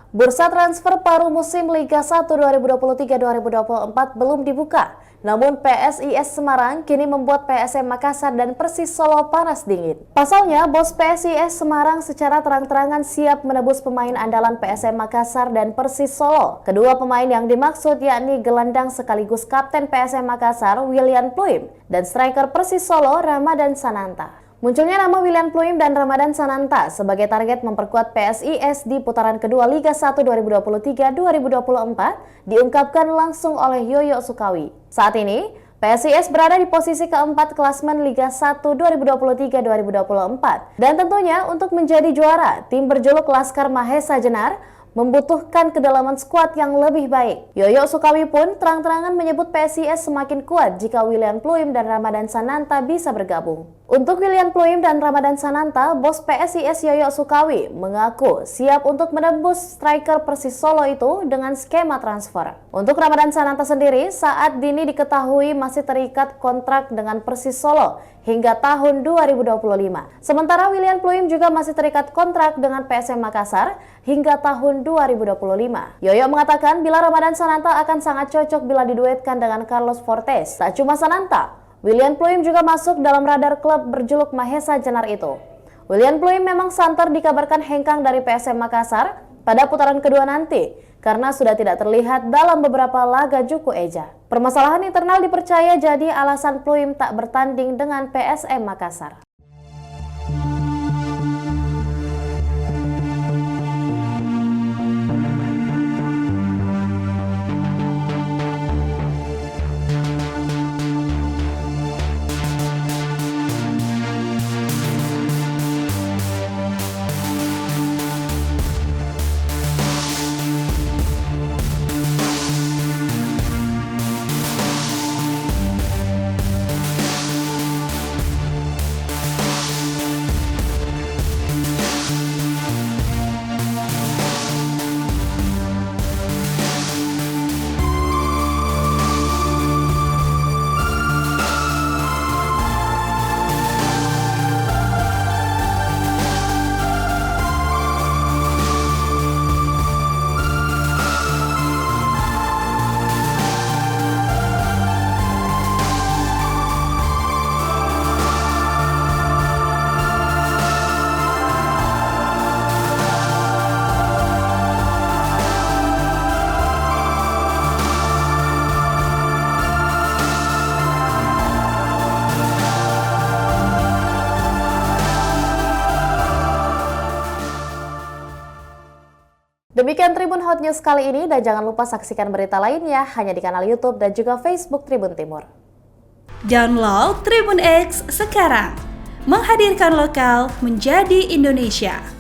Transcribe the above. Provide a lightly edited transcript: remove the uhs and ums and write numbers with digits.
Bursa transfer paruh musim Liga 1 2023-2024 belum dibuka. Namun PSIS Semarang kini membuat PSM Makassar dan Persis Solo panas dingin. Pasalnya, bos PSIS Semarang secara terang-terangan siap menebus pemain andalan PSM Makassar dan Persis Solo. Kedua pemain yang dimaksud yakni gelandang sekaligus kapten PSM Makassar William Pluim dan striker Persis Solo Ramadan Sananta. Munculnya nama William Pluim dan Ramadan Sananta sebagai target memperkuat PSIS di putaran kedua Liga 1 2023-2024 diungkapkan langsung oleh Yoyo Sukawi. Saat ini, PSIS berada di posisi keempat klasmen Liga 1 2023-2024. Dan tentunya untuk menjadi juara, tim berjuluk Laskar Mahesa Jenar membutuhkan kedalaman skuad yang lebih baik. Yoyo Sukawi pun terang-terangan menyebut PSIS semakin kuat jika William Pluim dan Ramadan Sananta bisa bergabung. Untuk William Pluim dan Ramadan Sananta, bos PSIS Yoyo Sukawi mengaku siap untuk menembus striker Persis Solo itu dengan skema transfer. Untuk Ramadan Sananta sendiri, saat dini diketahui masih terikat kontrak dengan Persis Solo hingga tahun 2025. Sementara William Pluim juga masih terikat kontrak dengan PSM Makassar hingga tahun 2025. Yoyo mengatakan bila Ramadan Sananta akan sangat cocok bila diduetkan dengan Carlos Fortes. Tak cuma Sananta, William Pluim juga masuk dalam radar klub berjuluk Mahesa Jenar itu. William Pluim memang santer dikabarkan hengkang dari PSM Makassar pada putaran kedua nanti karena sudah tidak terlihat dalam beberapa laga Juku Eja. Permasalahan internal dipercaya jadi alasan Pluim tak bertanding dengan PSM Makassar. Demikian Tribun Hot News kali ini dan jangan lupa saksikan berita lainnya hanya di kanal YouTube dan juga Facebook Tribun Timur. Download Tribun X sekarang, menghadirkan lokal menjadi Indonesia.